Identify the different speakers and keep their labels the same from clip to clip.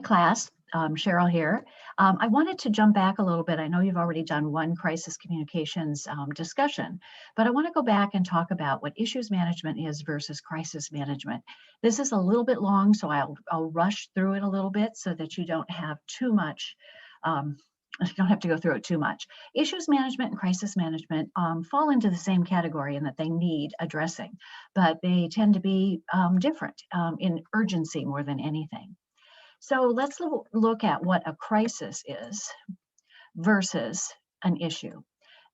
Speaker 1: Class, Cheryl here. I wanted to jump back a little bit. I know you've already done one crisis communications discussion, but I want to go back and talk about what issues management is versus crisis management. This is a little bit long, so I'll rush through it a little bit so that you don't have too much. You don't have to go through it too much. Issues management and crisis management fall into the same category in that they need addressing, but they tend to be different in urgency more than anything. So let's look at what a crisis is versus an issue.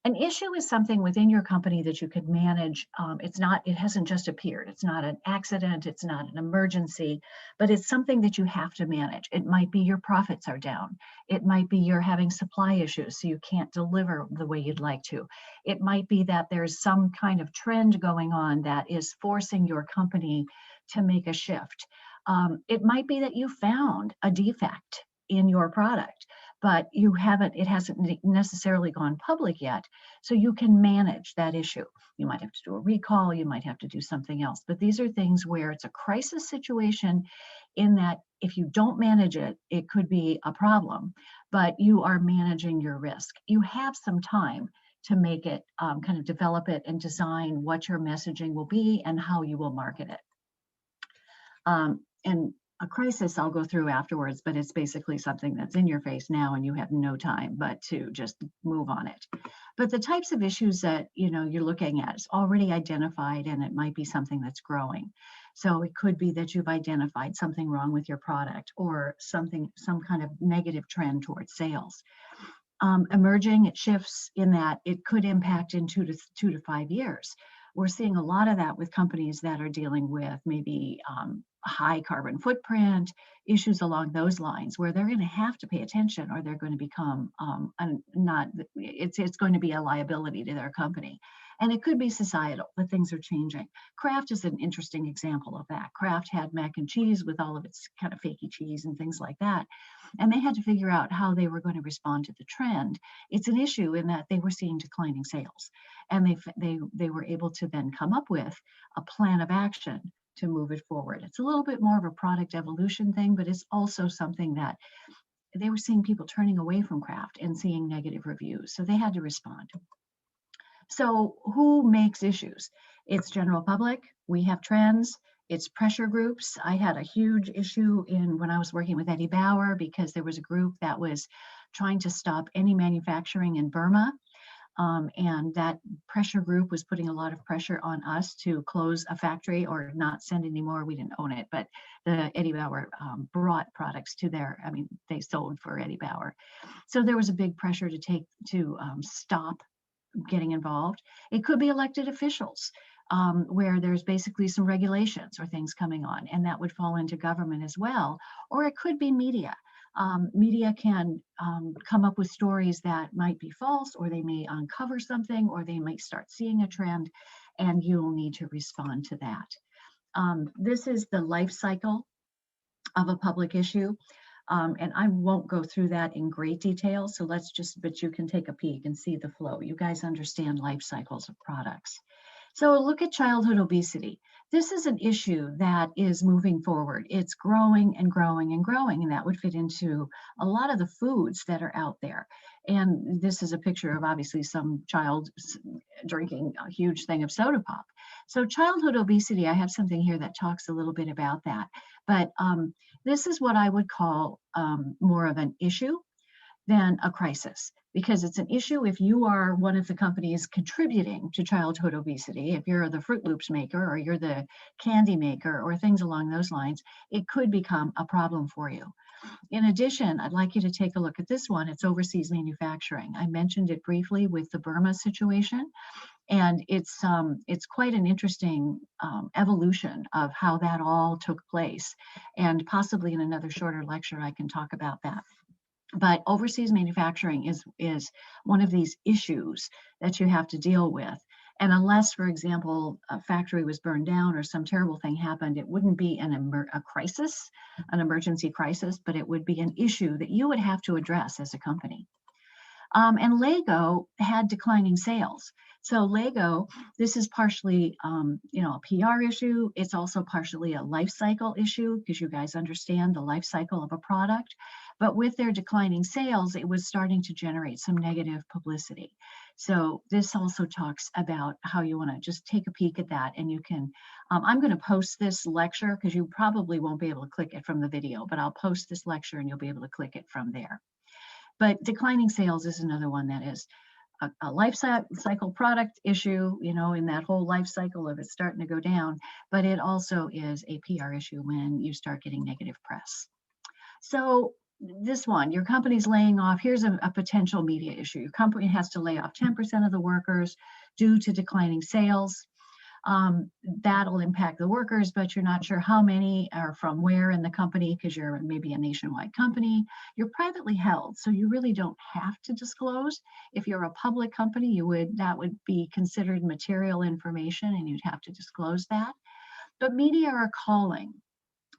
Speaker 1: An issue is something within your company that you could manage. It hasn't just appeared. It's not an accident. It's not an emergency, but it's something that you have to manage. It might be your profits are down. It might be you're having supply issues, so you can't deliver the way you'd like to. It might be that there's some kind of trend going on that is forcing your company to make a shift. It might be that you found a defect in your product, but it hasn't necessarily gone public yet. So you can manage that issue. You might have to do a recall, you might have to do something else, but these are things where it's a crisis situation in that if you don't manage it, it could be a problem, but you are managing your risk. You have some time to make it, kind of develop it and design what your messaging will be and how you will market it. And a crisis I'll go through afterwards, but it's basically something that's in your face now and you have no time but to just move on it. But the types of issues that you're looking at is already identified, and it might be something that's growing. So it could be that you've identified something wrong with your product or some kind of negative trend towards sales. Emerging, it shifts in that it could impact in 2 to 5 years. We're seeing a lot of that with companies that are dealing with maybe high carbon footprint, issues along those lines, where they're going to have to pay attention or they're going to become it's going to be a liability to their company. And it could be societal, that things are changing. Kraft is an interesting example of that. Kraft had mac and cheese with all of its kind of fakey cheese and things like that. And they had to figure out how they were going to respond to the trend. It's an issue in that they were seeing declining sales. And they were able to then come up with a plan of action to move it forward. It's a little bit more of a product evolution thing, but it's also something that they were seeing people turning away from Kraft and seeing negative reviews. So they had to respond. So who makes issues? It's general public. We have trends. It's pressure groups. I had a huge issue when I was working with Eddie Bauer because there was a group that was trying to stop any manufacturing in Burma. And that pressure group was putting a lot of pressure on us to close a factory or not send anymore. We didn't own it, but the Eddie Bauer brought products to they sold for Eddie Bauer. So there was a big pressure to stop getting involved. It could be elected officials, where there's basically some regulations or things coming on, and that would fall into government as well. Or it could be media. Media can come up with stories that might be false, or they may uncover something, or they might start seeing a trend, and you'll need to respond to that. This is the life cycle of a public issue. And I won't go through that in great detail. So but you can take a peek and see the flow. You guys understand life cycles of products. So look at childhood obesity. This is an issue that is moving forward. It's growing and growing and growing, and that would fit into a lot of the foods that are out there. And this is a picture of obviously some child drinking a huge thing of soda pop. So childhood obesity, I have something here that talks a little bit about that. But this is what I would call more of an issue than a crisis, because it's an issue if you are one of the companies contributing to childhood obesity. If you're the Fruit Loops maker or you're the candy maker or things along those lines, it could become a problem for you. In addition, I'd like you to take a look at this one. It's overseas manufacturing. I mentioned it briefly with the Burma situation, and it's quite an interesting evolution of how that all took place. And possibly in another shorter lecture, I can talk about that. But overseas manufacturing is one of these issues that you have to deal with. And unless, for example, a factory was burned down or some terrible thing happened, it wouldn't be a crisis, an emergency crisis, but it would be an issue that you would have to address as a company. And Lego had declining sales. So Lego, this is partially, a PR issue. It's also partially a life cycle issue because you guys understand the life cycle of a product. But with their declining sales, it was starting to generate some negative publicity. So this also talks about how you want to just take a peek at that, and you can. I'm going to post this lecture because you probably won't be able to click it from the video, but I'll post this lecture and you'll be able to click it from there. But declining sales is another one that is a life cycle product issue, in that whole life cycle of it starting to go down, but it also is a PR issue when you start getting negative press. So this one, your company's laying off, here's a potential media issue. Your company has to lay off 10% of the workers due to declining sales. That'll impact the workers, but you're not sure how many are from where in the company because you're maybe a nationwide company. You're privately held, so you really don't have to disclose. If you're a public company, that would be considered material information and you'd have to disclose that. But media are calling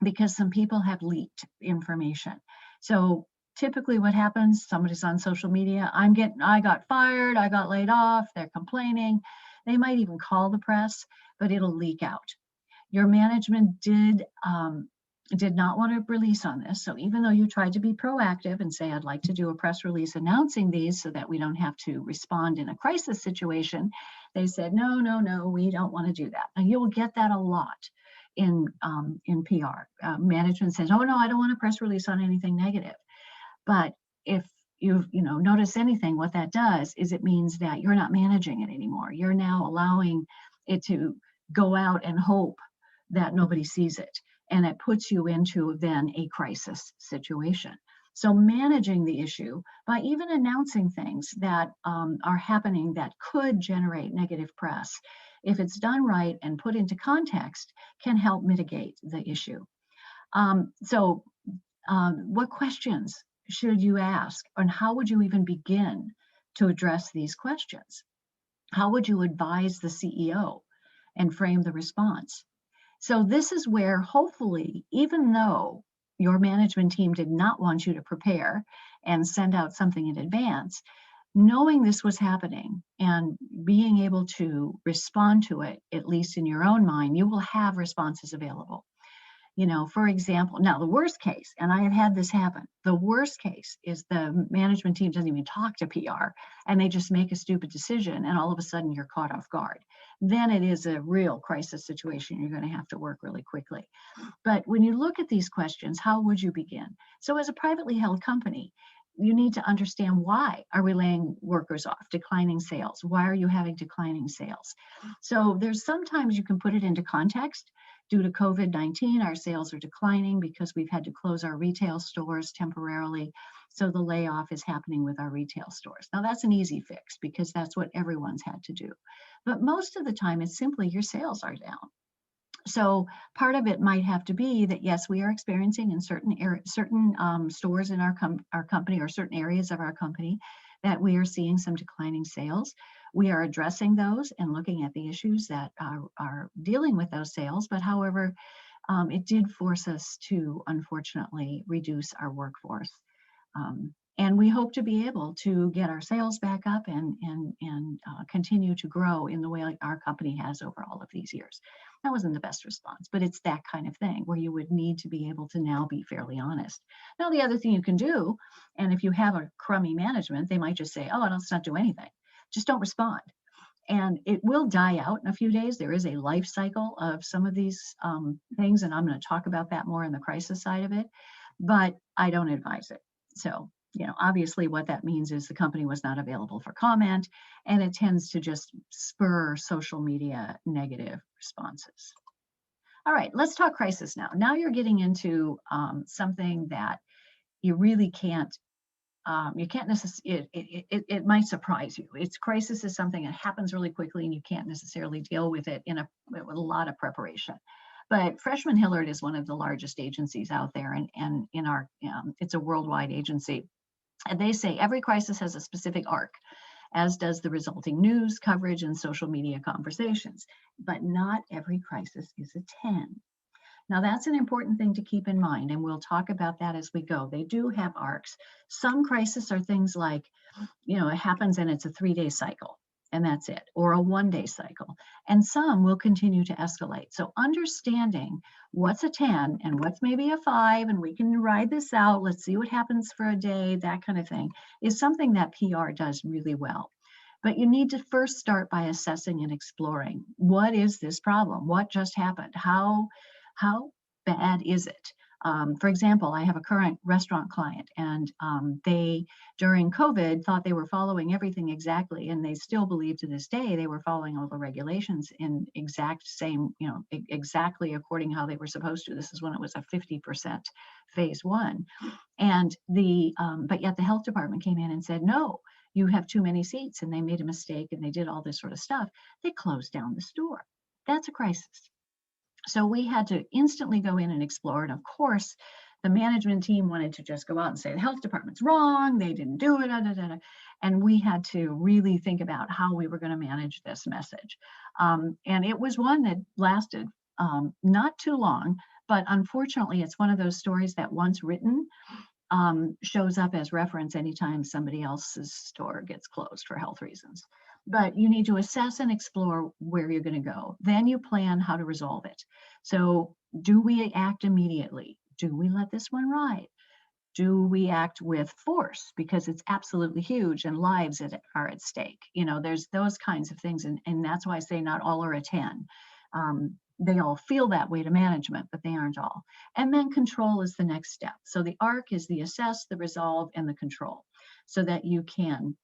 Speaker 1: because some people have leaked information. So typically what happens, somebody's on social media, I got fired, I got laid off, they're complaining. They might even call the press, but it'll leak out. Your management did not want to release on this. So even though you tried to be proactive and say, I'd like to do a press release announcing these so that we don't have to respond in a crisis situation, they said, no, we don't want to do that. And you'll get that a lot in PR. Management says, oh no, I don't want a press release on anything negative. But if you notice anything, what that does is it means that you're not managing it anymore. You're now allowing it to go out and hope that nobody sees it. And it puts you into then a crisis situation. So managing the issue by even announcing things that are happening that could generate negative press, if it's done right and put into context, can help mitigate the issue. What questions should you ask, and how would you even begin to address these questions? How would you advise the CEO and frame the response? So this is where hopefully, even though your management team did not want you to prepare and send out something in advance, knowing this was happening and being able to respond to it, at least in your own mind, you will have responses available. For example, now the worst case, and I have had this happen, the worst case is the management team doesn't even talk to PR and they just make a stupid decision and all of a sudden you're caught off guard. Then it is a real crisis situation. You're going to have to work really quickly. But when you look at these questions, how would you begin? So as a privately held company, you need to understand, why are we laying workers off? Declining sales. Why are you having declining sales? So there's sometimes you can put it into context. Due to COVID-19, our sales are declining because we've had to close our retail stores temporarily. So the layoff is happening with our retail stores. Now that's an easy fix because that's what everyone's had to do. But most of the time it's simply your sales are down. So part of it might have to be that, yes, we are experiencing in certain stores in our company or certain areas of our company that we are seeing some declining sales. We are addressing those and looking at the issues that are dealing with those sales. But however, it did force us to unfortunately reduce our workforce. And we hope to be able to get our sales back up and continue to grow in the way like our company has over all of these years. That wasn't the best response, but it's that kind of thing where you would need to be able to now be fairly honest. Now, the other thing you can do, and if you have a crummy management, they might just say, oh, let's not do anything. Just don't respond. And it will die out in a few days. There is a life cycle of some of these things, and I'm going to talk about that more in the crisis side of it, but I don't advise it. So, obviously what that means is the company was not available for comment, and it tends to just spur social media negative responses. All right, let's talk crisis now. Now you're getting into something that you really can't, you can't necessarily, it might surprise you. Crisis is something that happens really quickly and you can't necessarily deal with it with a lot of preparation. But Freshman Hillard is one of the largest agencies out there, and in our, it's a worldwide agency. And they say every crisis has a specific arc, as does the resulting news coverage and social media conversations. But not every crisis is a 10. Now, that's an important thing to keep in mind, and we'll talk about that as we go. They do have arcs. Some crises are things like, it happens and it's a 3-day cycle. and that's it, or a 1-day cycle. And some will continue to escalate. So understanding what's a 10 and what's maybe a 5, and we can ride this out, let's see what happens for a day, that kind of thing, is something that PR does really well. But you need to first start by assessing and exploring, what is this problem? What just happened? How bad is it? For example, I have a current restaurant client, and they, during COVID, thought they were following everything exactly, and they still believe to this day they were following all the regulations in exact same, exactly according how they were supposed to. This is when it was a 50% phase one, and but yet the health department came in and said, no, you have too many seats, and they made a mistake, and they did all this sort of stuff. They closed down the store. That's a crisis. So we had to instantly go in and explore. And of course, the management team wanted to just go out and say the health department's wrong, they didn't do it, da, da, da, da. And we had to really think about how we were going to manage this message. And it was one that lasted not too long, but unfortunately, it's one of those stories that once written shows up as reference anytime somebody else's store gets closed for health reasons. But you need to assess and explore where you're going to go. Then you plan how to resolve it. So do we act immediately? Do we let this one ride? Do we act with force because it's absolutely huge and lives are at stake? There's those kinds of things. And that's why I say not all are a 10. They all feel that way to management, but they aren't all. And then control is the next step. So the ARC is the assess, the resolve, and the control, so that you can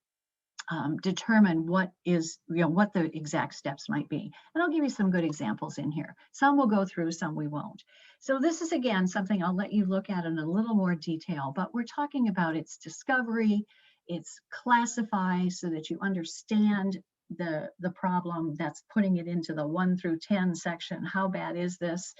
Speaker 1: determine what the exact steps might be. And I'll give you some good examples in here. Some we'll go through, some we won't. So this is, again, something I'll let you look at in a little more detail, but we're talking about its discovery, its classify so that you understand the problem, that's putting it into the 1 through 10 section. How bad is this?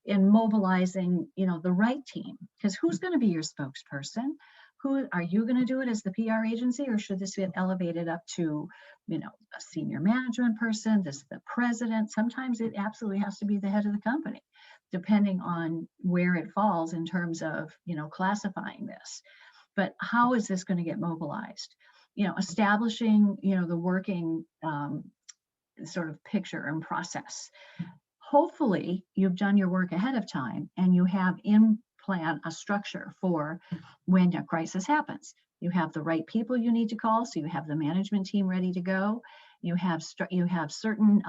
Speaker 1: In mobilizing, the right team, because who's going to be your spokesperson? Who are you going to do it as the PR agency, or should this get elevated up to, a senior management person, the president? Sometimes it absolutely has to be the head of the company, depending on where it falls in terms of, classifying this. But how is this going to get mobilized? Establishing, the working sort of picture and process. Hopefully you've done your work ahead of time and you have in plan a structure for when a crisis happens. You have the right people you need to call, so you have the management team ready to go. You have certain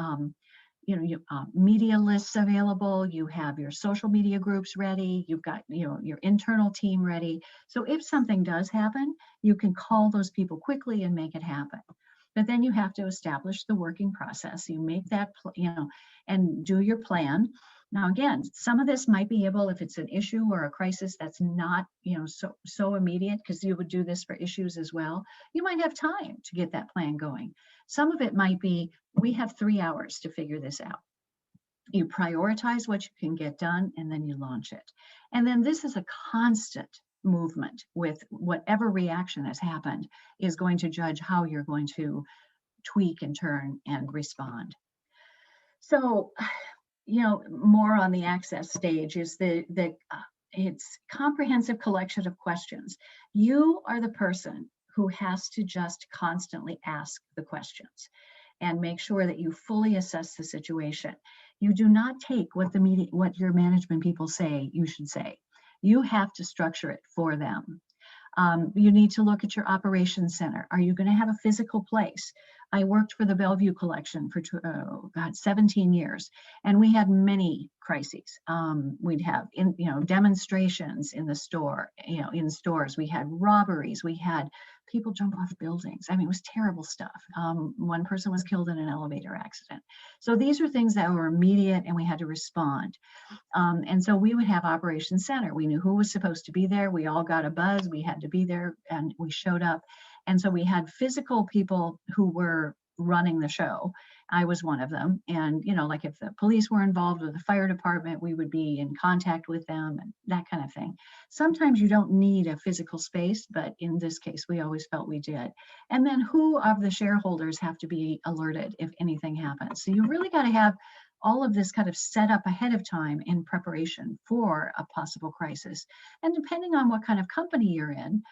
Speaker 1: media lists available. You have your social media groups ready. You've got your internal team ready. So if something does happen, you can call those people quickly and make it happen. But then you have to establish the working process. You make that, and do your plan. Now, again, some of this might be able, if it's an issue or a crisis that's not, so immediate, because you would do this for issues as well, you might have time to get that plan going. Some of it might be, we have 3 hours to figure this out. You prioritize what you can get done, and then you launch it. And then this is a constant movement with whatever reaction has happened is going to judge how you're going to tweak and turn and respond. So, more on the access stage is it's comprehensive collection of questions. You are the person who has to just constantly ask the questions and make sure that you fully assess the situation. You do not take what your management people say you should say. You have to structure it for them. You need to look at your operations center. Are you going to have a physical place? I worked for the Bellevue Collection for 17 years, and we had many crises. We'd have demonstrations in the store, in stores. We had robberies. We had people jump off buildings. I mean, it was terrible stuff. One person was killed in an elevator accident. So these are things that were immediate, and we had to respond. And so we would have Operations Center. We knew who was supposed to be there. We all got a buzz. We had to be there, and we showed up. And so we had physical people who were running the show. I was one of them. And, like if the police were involved with the fire department, we would be in contact with them and that kind of thing. Sometimes you don't need a physical space, but in this case, we always felt we did. And then who of the shareholders have to be alerted if anything happens? So you really got to have all of this kind of set up ahead of time in preparation for a possible crisis. And depending on what kind of company you're in,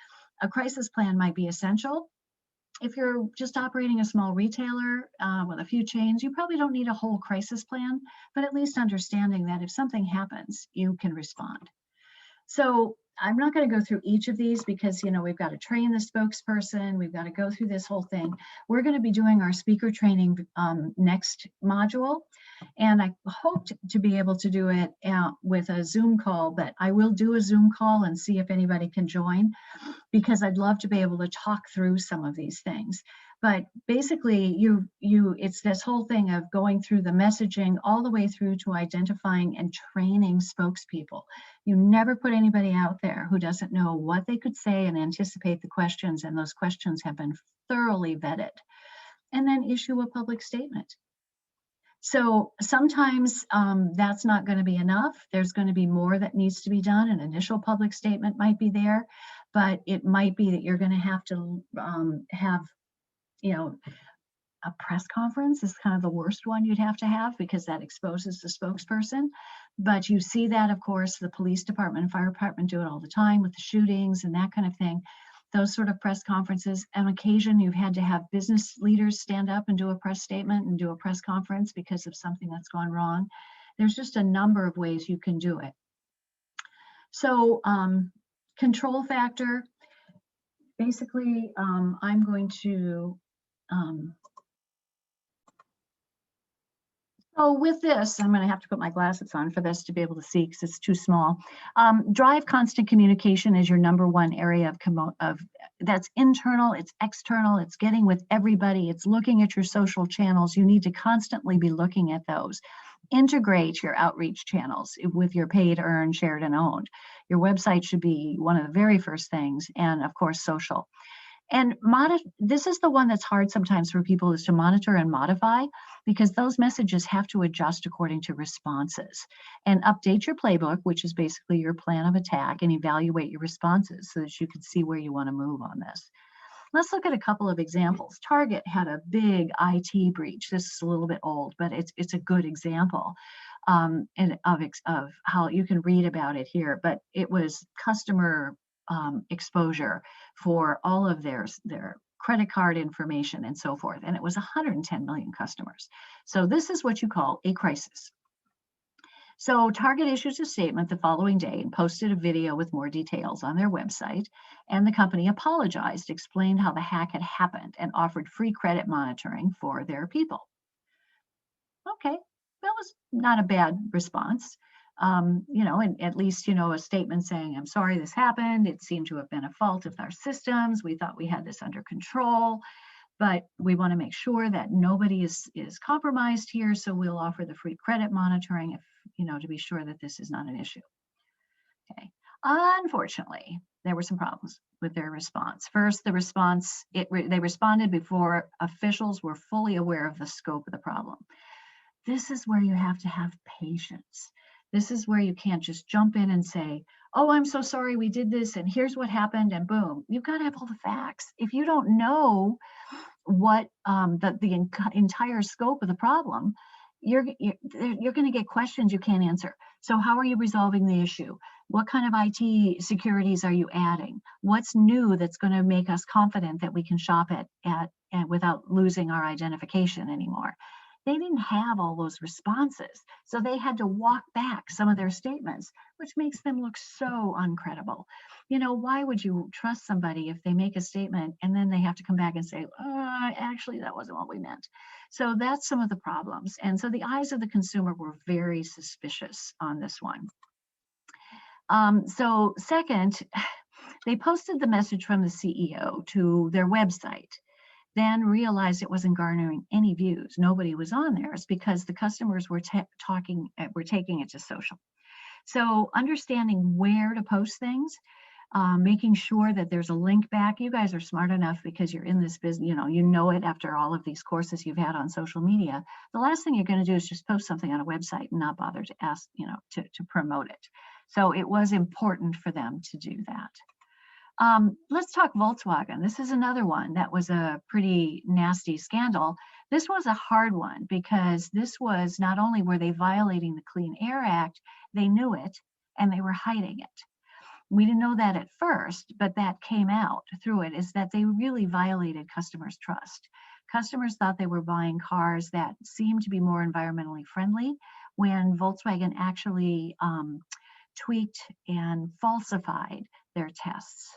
Speaker 1: a crisis plan might be essential. If you're just operating a small retailer with a few chains, you probably don't need a whole crisis plan, but at least understanding that if something happens, you can respond. So I'm not going to go through each of these because, we've got to train the spokesperson. We've got to go through this whole thing. We're going to be doing our speaker training next module. And I hoped to be able to do it with a Zoom call, but I will do a Zoom call and see if anybody can join, because I'd love to be able to talk through some of these things. But basically, it's this whole thing of going through the messaging all the way through to identifying and training spokespeople. You never put anybody out there who doesn't know what they could say and anticipate the questions, and those questions have been thoroughly vetted. And then issue a public statement. So sometimes that's not going to be enough. There's going to be more that needs to be done. An initial public statement might be there, but it might be that you're going to have to have, a press conference is kind of the worst one you'd have to have, because that exposes the spokesperson. But you see that, of course, the police department and fire department do it all the time with the shootings and that kind of thing. Those sort of press conferences. On occasion, you've had to have business leaders stand up and do a press statement and do a press conference because of something that's gone wrong. There's just a number of ways you can do it. So control factor, basically, I'm going to, so with this, I'm going to have to put my glasses on for this to be able to see because it's too small. Drive constant communication is your number one area of that's internal, it's external, it's getting with everybody, it's looking at your social channels. You need to constantly be looking at those. Integrate your outreach channels with your paid, earned, shared, and owned. Your website should be one of the very first things, and of course, social. And this is the one that's hard sometimes for people, is to monitor and modify, because those messages have to adjust according to responses. And update your playbook, which is basically your plan of attack, and evaluate your responses so that you can see where you want to move on this. Let's look at a couple of examples. Target had a big IT breach. This is a little bit old, but it's a good example of how you can read about it here. But it was customer exposure for all of their credit card information and so forth. And it was 110 million customers. So this is what you call a crisis. So Target issues a statement the following day and posted a video with more details on their website. And the company apologized, explained how the hack had happened, and offered free credit monitoring for their people. Okay, that was not a bad response. And at least, a statement saying, I'm sorry this happened. It seemed to have been a fault of our systems. We thought we had this under control, but we want to make sure that nobody is compromised here. So we'll offer the free credit monitoring to be sure that this is not an issue. Okay. Unfortunately, there were some problems with their response. First, the response, they responded before officials were fully aware of the scope of the problem. This is where you have to have patience. This is where you can't just jump in and say, oh, I'm so sorry we did this and here's what happened and boom. You've got to have all the facts. If you don't know what the entire scope of the problem, you're going to get questions you can't answer. So how are you resolving the issue? What kind of IT securities are you adding? What's new that's going to make us confident that we can shop at without losing our identification anymore? They didn't have all those responses. So they had to walk back some of their statements, which makes them look so uncredible. Why would you trust somebody if they make a statement and then they have to come back and say, actually, that wasn't what we meant. So that's some of the problems. And so the eyes of the consumer were very suspicious on this one. So second, they posted the message from the CEO to their website, then realized it wasn't garnering any views. Nobody was on there. It's because the customers were taking it to social. So understanding where to post things, making sure that there's a link back. You guys are smart enough because you're in this business, you know it after all of these courses you've had on social media. The last thing you're going to do is just post something on a website and not bother to ask, to promote it. So it was important for them to do that. Let's talk Volkswagen. This is another one that was a pretty nasty scandal. This was a hard one because this was not only were they violating the Clean Air Act, they knew it and they were hiding it. We didn't know that at first, but that came out through it, is that they really violated customers' trust. Customers thought they were buying cars that seemed to be more environmentally friendly when Volkswagen actually tweaked and falsified their tests.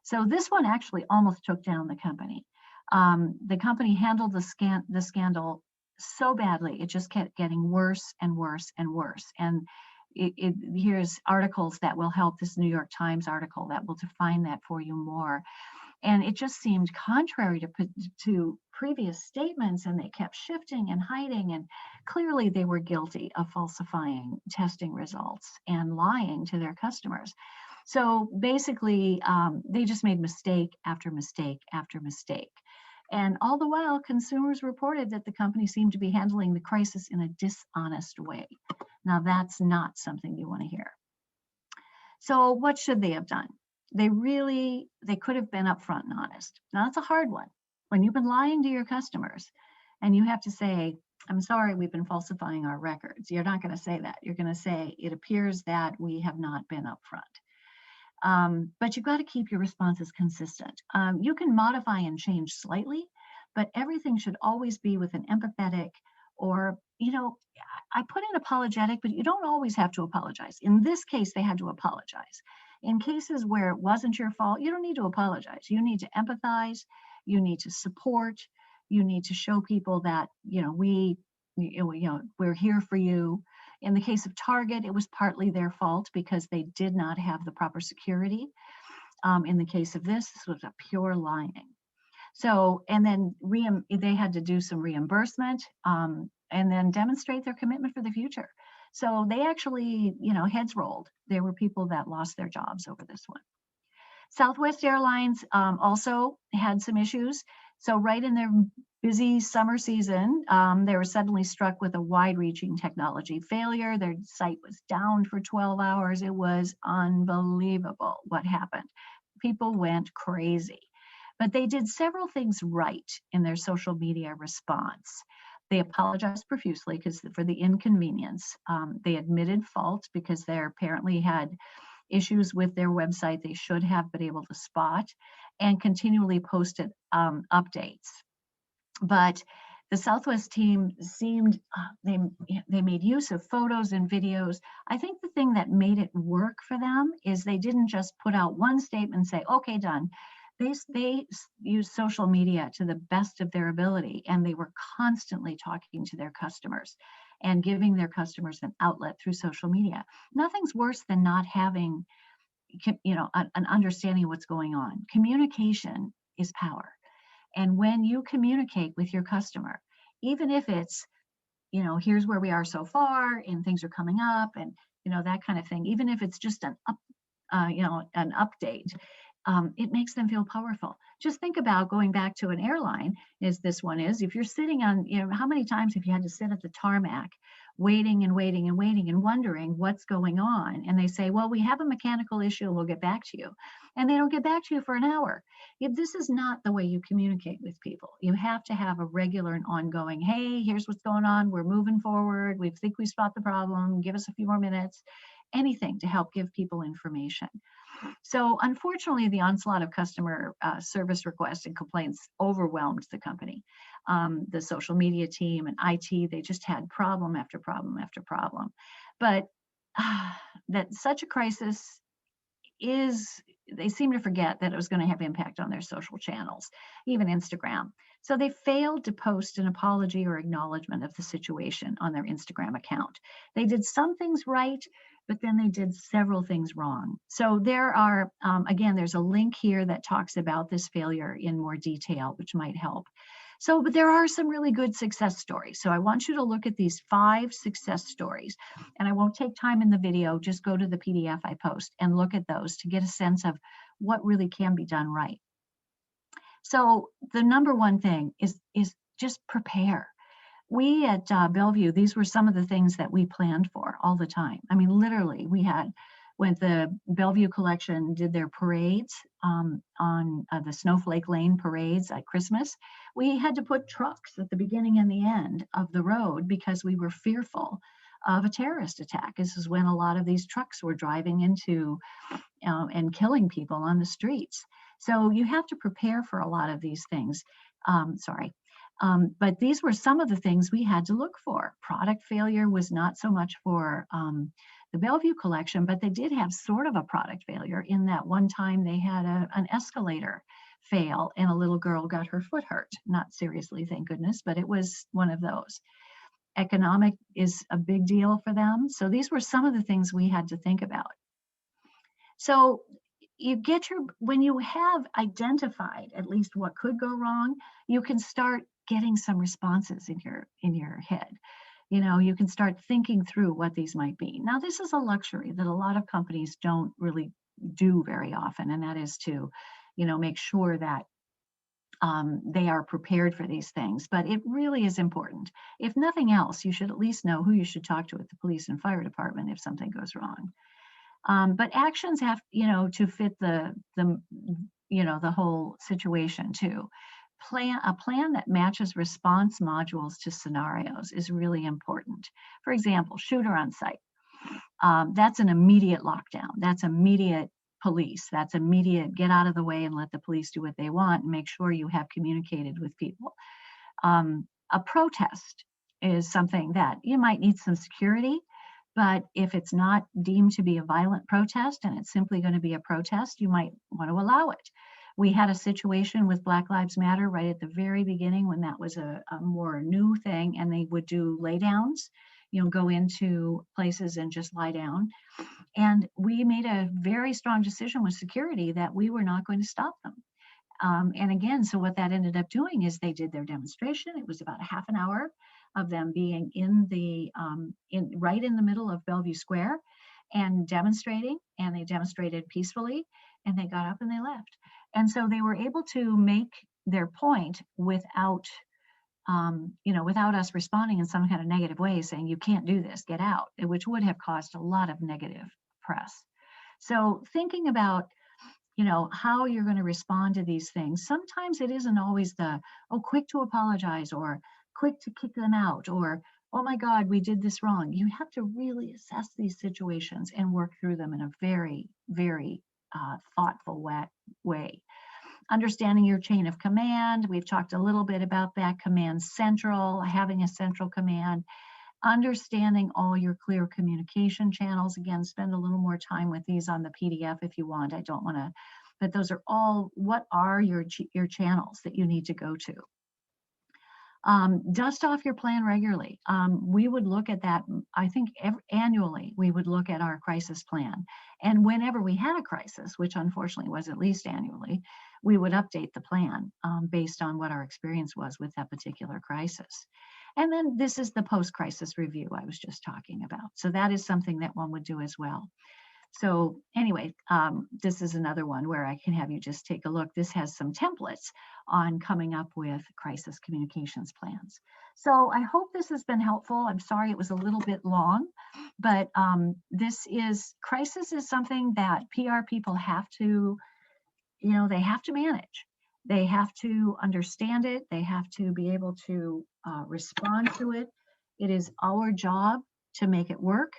Speaker 1: So this one actually almost took down the company. The company handled the scandal so badly, it just kept getting worse and worse and worse. And here's articles that will help, this New York Times article that will define that for you more. And it just seemed contrary to previous statements, and they kept shifting and hiding. And clearly they were guilty of falsifying testing results and lying to their customers. So basically, they just made mistake after mistake after mistake. And all the while, consumers reported that the company seemed to be handling the crisis in a dishonest way. Now, that's not something you want to hear. So what should they have done? They could have been upfront and honest. Now, that's a hard one. When you've been lying to your customers and you have to say, I'm sorry, we've been falsifying our records. You're not going to say that. You're going to say, it appears that we have not been upfront. But you've got to keep your responses consistent. You can modify and change slightly, but everything should always be with an empathetic, or, I put in apologetic, but you don't always have to apologize. In this case, they had to apologize. In cases where it wasn't your fault, you don't need to apologize. You need to empathize. You need to support. You need to show people that, we're here for you. In the case of Target, it was partly their fault because they did not have the proper security. In the case of this was a pure lying. So, and then they had to do some reimbursement, and then demonstrate their commitment for the future. So they actually, heads rolled. There were people that lost their jobs over this one. Southwest Airlines also had some issues. So right in their busy summer season, they were suddenly struck with a wide-reaching technology failure. Their site was down for 12 hours. It was unbelievable what happened. People went crazy. But they did several things right in their social media response. They apologized profusely for the inconvenience. They admitted fault because they apparently had issues with their website they should have been able to spot, and continually posted updates. But the Southwest team seemed, they made use of photos and videos. I think the thing that made it work for them is they didn't just put out one statement and say, okay, done. They used social media to the best of their ability, and they were constantly talking to their customers and giving their customers an outlet through social media. Nothing's worse than not having, an understanding of what's going on. Communication is power. And when you communicate with your customer, even if it's, here's where we are so far and things are coming up and, that kind of thing, even if it's just an update, it makes them feel powerful. Just think about going back to an airline, as this one is. If you're sitting on, how many times have you had to sit at the tarmac waiting and waiting and waiting and wondering what's going on? And they say, well, we have a mechanical issue, we'll get back to you. And they don't get back to you for an hour. If this is not the way you communicate with people. You have to have a regular and ongoing, hey, here's what's going on, we're moving forward, we think we spot the problem, give us a few more minutes, anything to help give people information. So unfortunately, the onslaught of customer service requests and complaints overwhelmed the company. The social media team and IT, they just had problem after problem after problem. But that such a crisis they seem to forget that it was going to have impact on their social channels, even Instagram. So they failed to post an apology or acknowledgement of the situation on their Instagram account. They did some things right, but then they did several things wrong. So there are, again, there's a link here that talks about this failure in more detail, which might help. So, but there are some really good success stories. So I want you to look at these 5 success stories, and I won't take time in the video, just go to the PDF I post and look at those to get a sense of what really can be done right. So the number one thing is just prepare. We at Bellevue, these were some of the things that we planned for all the time. I mean, literally, when the Bellevue Collection did their parades on the Snowflake Lane parades at Christmas, we had to put trucks at the beginning and the end of the road because we were fearful of a terrorist attack. This is when a lot of these trucks were driving into and killing people on the streets. So you have to prepare for a lot of these things. Sorry. But these were some of the things we had to look for. Product failure was not so much for the Bellevue collection, but they did have sort of a product failure in that one time they had an escalator fail and a little girl got her foot hurt. Not seriously, thank goodness, but it was one of those. Economic is a big deal for them. So these were some of the things we had to think about. So when you have identified at least what could go wrong, you can start getting some responses in your head. You can start thinking through what these might be. Now, this is a luxury that a lot of companies don't really do very often, and that is to, make sure that they are prepared for these things. But it really is important. If nothing else, you should at least know who you should talk to at the police and fire department if something goes wrong. But actions have, to fit the whole situation too. A plan that matches response modules to scenarios is really important. For example, shooter on site. That's an immediate lockdown. That's immediate police. That's immediate get out of the way and let the police do what they want and make sure you have communicated with people. A protest is something that you might need some security, but if it's not deemed to be a violent protest and it's simply going to be a protest, you might want to allow it. We had a situation with Black Lives Matter right at the very beginning when that was a more new thing, and they would do laydowns, go into places and just lie down. And we made a very strong decision with security that we were not going to stop them. And again, so what that ended up doing is they did their demonstration. It was about a half an hour of them being right in the middle of Bellevue Square and demonstrating, and they demonstrated peacefully, and they got up and they left. And so they were able to make their point without us responding in some kind of negative way, saying, you can't do this, get out, which would have caused a lot of negative press. So thinking about, how you're going to respond to these things, sometimes it isn't always quick to apologize or quick to kick them out or, oh my God, we did this wrong. You have to really assess these situations and work through them in a very, very thoughtful way. Understanding your chain of command. We've talked a little bit about that. Command central, having a central command. Understanding all your clear communication channels. Again, spend a little more time with these on the PDF if you want. I don't want to, but those are all, what are your channels that you need to go to? Dust off your plan regularly. We would look at that, I think annually, we would look at our crisis plan. And whenever we had a crisis, which unfortunately was at least annually, we would update the plan based on what our experience was with that particular crisis. And then this is the post-crisis review I was just talking about. So that is something that one would do as well. So anyway, this is another one where I can have you just take a look. This has some templates on coming up with crisis communications plans. So I hope this has been helpful. I'm sorry it was a little bit long, but crisis is something that PR people have to, they have to manage. They have to understand it. They have to be able to respond to it. It is our job to make it work,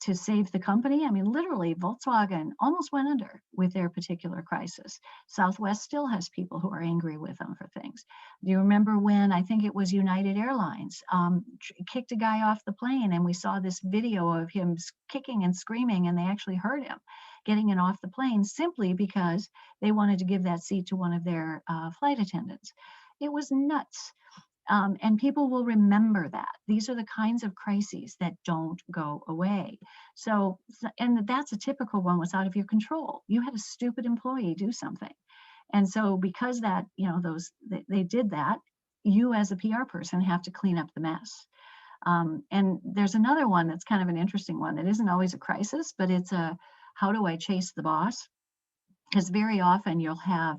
Speaker 1: to save the company. I mean, literally, Volkswagen almost went under with their particular crisis. Southwest still has people who are angry with them for things. Do you remember when, I think it was United Airlines, kicked a guy off the plane, and we saw this video of him kicking and screaming, and they actually hurt him getting it off the plane simply because they wanted to give that seat to one of their flight attendants. It was nuts. And people will remember that. These are the kinds of crises that don't go away. So, and that's a typical one was out of your control. You had a stupid employee do something. And so because that, they did that, you as a PR person have to clean up the mess. And there's another one that's kind of an interesting one that isn't always a crisis, but it's how do I chase the boss? Because very often you'll have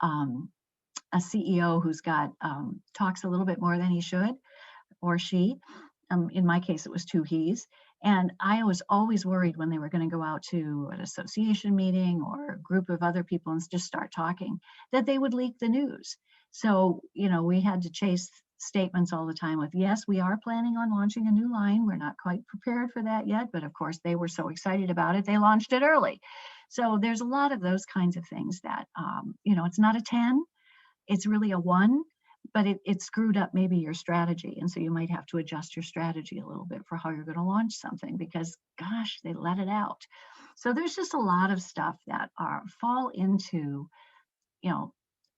Speaker 1: a CEO who's got talks a little bit more than he should, or she. In my case, it was two he's. And I was always worried when they were going to go out to an association meeting or a group of other people and just start talking, that they would leak the news. So, we had to chase statements all the time with, yes, we are planning on launching a new line. We're not quite prepared for that yet, but of course they were so excited about it, they launched it early. So there's a lot of those kinds of things that, it's not a 10, it's really a 1, but it screwed up maybe your strategy. And so you might have to adjust your strategy a little bit for how you're going to launch something because, gosh, they let it out. So there's just a lot of stuff that fall into, you know,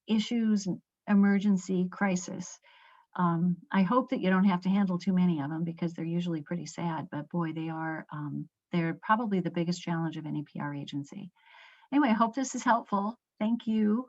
Speaker 1: issues, emergency, crisis. I hope that you don't have to handle too many of them because they're usually pretty sad, but boy, they're probably the biggest challenge of any PR agency. Anyway, I hope this is helpful. Thank you.